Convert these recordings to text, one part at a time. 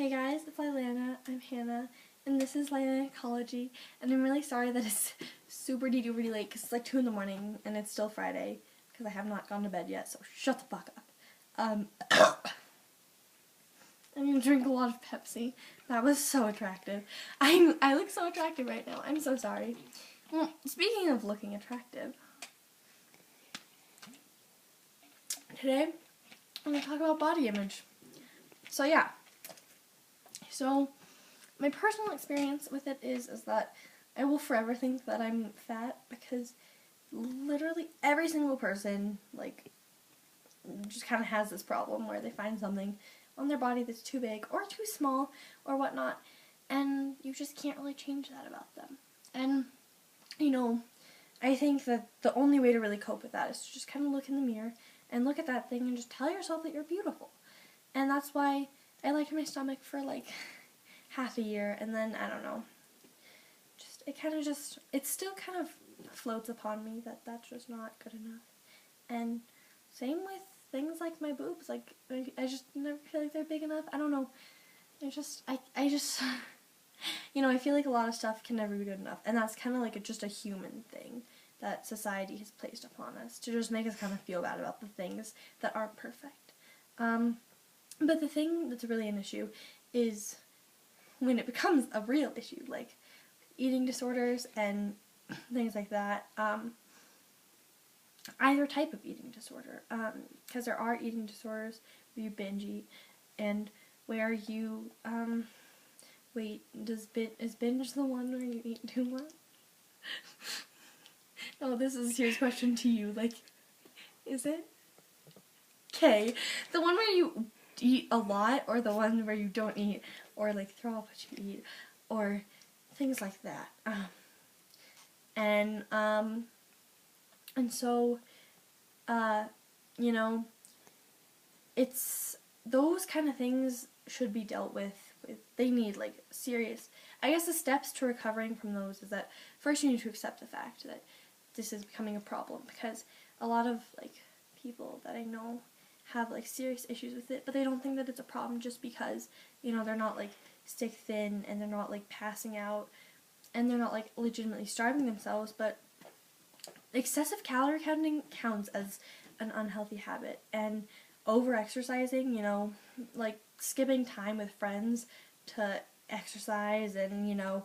Hey guys, it's Lilana, I'm Hannah, and this is Lilanahcology, and I'm really sorry that it's super duper late because it's like 2 in the morning and it's still Friday because I have not gone to bed yet, so shut the fuck up. I'm gonna drink a lot of Pepsi. That was so attractive. I look so attractive right now. I'm so sorry. Well, speaking of looking attractive, today I'm gonna talk about body image. So yeah. So, my personal experience with it is that I will forever think that I'm fat because literally every single person, like, just kind of has this problem where they find something on their body that's too big or too small or whatnot, and you just can't really change that about them. And, you know, I think that the only way to really cope with that is to just kind of look in the mirror and look at that thing and just tell yourself that you're beautiful. And that's why I liked my stomach for like half a year, and then I don't know, it still kind of floats upon me that that's just not good enough. And same with things like my boobs, like I just never feel like they're big enough. I don't know, I just you know, I feel like a lot of stuff can never be good enough, and that's kind of like just a human thing that society has placed upon us to just make us kind of feel bad about the things that aren't perfect. But the thing that's really an issue is when it becomes a real issue, like eating disorders and things like that. Either type of eating disorder, because there are eating disorders where you binge eat, and where you, wait, is binge the one where you eat too much? Oh, this is a serious question to you, like, is it? Okay, the one where you eat a lot, or the one where you don't eat, or like throw up what you eat, or things like that. And so, you know, it's those kind of things should be dealt with. They need like serious, I guess the steps to recovering from those is that first you need to accept the fact that this is becoming a problem, because a lot of like people that I know have like serious issues with it, but they don't think that it's a problem just because, you know, they're not like stick thin and they're not like passing out and they're not like legitimately starving themselves. But excessive calorie counting counts as an unhealthy habit, and over exercising, you know, like skipping time with friends to exercise, and, you know,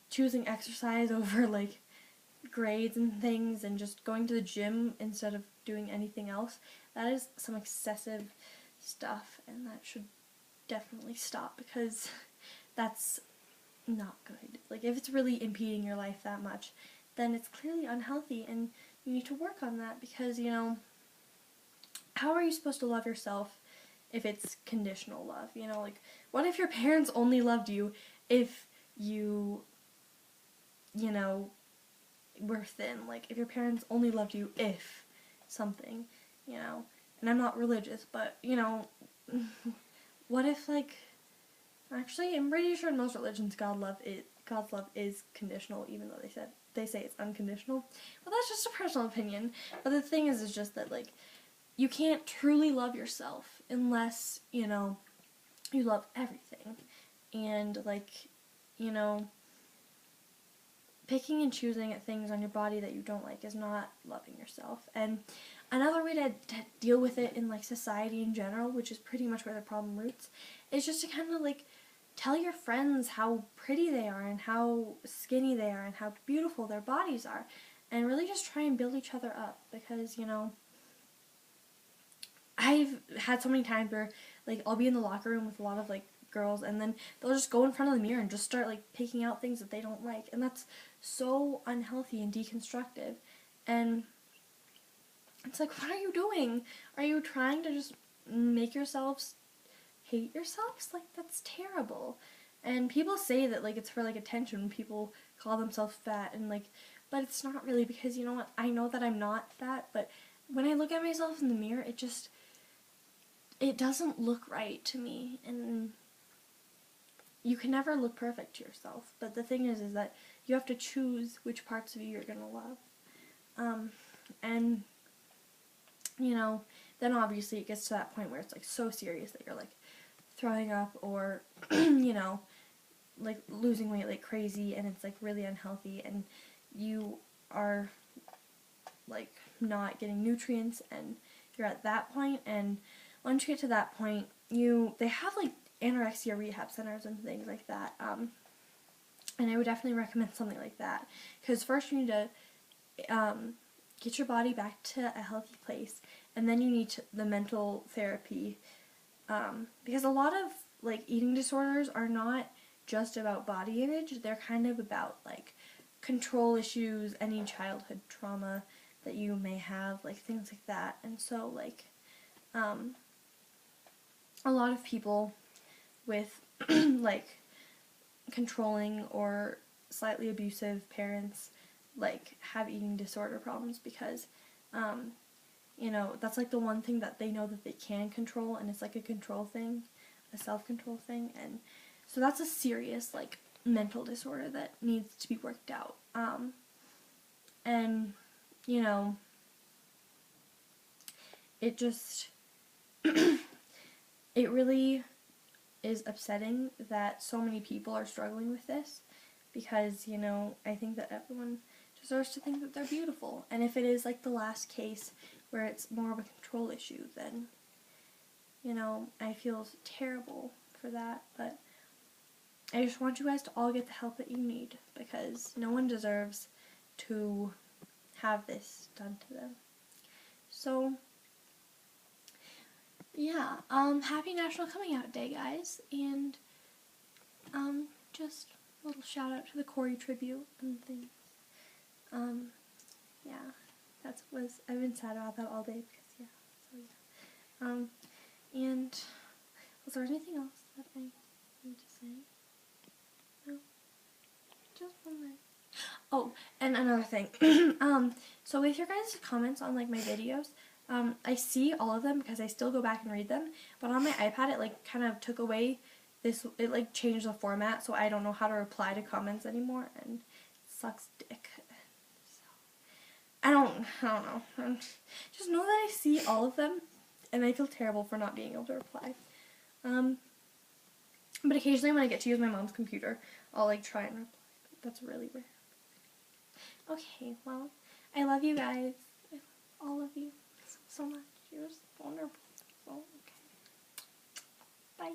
choosing exercise over like grades and things, and just going to the gym instead of doing anything else, that is some excessive stuff, and that should definitely stop, because that's not good. Like, if it's really impeding your life that much, then it's clearly unhealthy, and you need to work on that, because, you know, how are you supposed to love yourself if it's conditional love? You know, like, what if your parents only loved you if you know, were thin? Like, if your parents only loved you if something, you know, and I'm not religious, but, you know, what if, like, actually, I'm pretty sure in most religions God's love is conditional, even though they say it's unconditional. Well, that's just a personal opinion. But the thing is just that, like, you can't truly love yourself unless, you know, you love everything. And, like, you know, picking and choosing at things on your body that you don't like is not loving yourself. And another way to deal with it in, like, society in general, which is pretty much where the problem roots, is just to kind of, like, tell your friends how pretty they are and how skinny they are and how beautiful their bodies are, and really just try and build each other up. Because, you know, I've had so many times where, like, I'll be in the locker room with a lot of, like, girls, and then they'll just go in front of the mirror and just start, like, picking out things that they don't like, and that's so unhealthy and deconstructive. And it's like, what are you doing? Are you trying to just make yourselves hate yourselves? Like, that's terrible. And people say that, like, it's for, like, attention when people call themselves fat, and, like, but it's not really, because, you know what, I know that I'm not fat, but when I look at myself in the mirror, it doesn't look right to me. And you can never look perfect to yourself, but the thing is that you have to choose which parts of you you're gonna love. And, you know, then obviously it gets to that point where it's, like, so serious that you're, like, throwing up or you know, like losing weight like crazy, and it's like really unhealthy, and you are like not getting nutrients, and you're at that point. And once you get to that point, they have like anorexia rehab centers and things like that, and I would definitely recommend something like that, because first you need to get your body back to a healthy place, and then you need the mental therapy, because a lot of like eating disorders are not just about body image. They're kind of about like control issues, any childhood trauma that you may have, like things like that. And so like a lot of people with like controlling or slightly abusive parents like have eating disorder problems, because you know, that's like the one thing that they know that they can control, and it's like a control thing, a self-control thing. And so that's a serious like mental disorder that needs to be worked out. And you know, it just it really is upsetting that so many people are struggling with this, because, you know, I think that everyone deserves to think that they're beautiful. And if it is like the last case where it's more of a control issue, then, you know, I feel terrible for that. But I just want you guys to all get the help that you need, because no one deserves to have this done to them. So yeah, happy National Coming Out Day, guys, and just a little shout out to the Corey tribute and things. Yeah, I've been sad about that all day, because and was there anything else that I need to say? No, just one more. Oh, and another thing, so with your guys' comments on like my videos, I see all of them because I still go back and read them, but on my iPad it like kind of took away it like changed the format, so I don't know how to reply to comments anymore, and it sucks dick. So, I don't know. Just know that I see all of them, and I feel terrible for not being able to reply. But occasionally when I get to use my mom's computer, I'll like try and reply. That's really rare. Okay, well, I love you guys. I love all of you so much. You're so wonderful. So, okay. Bye.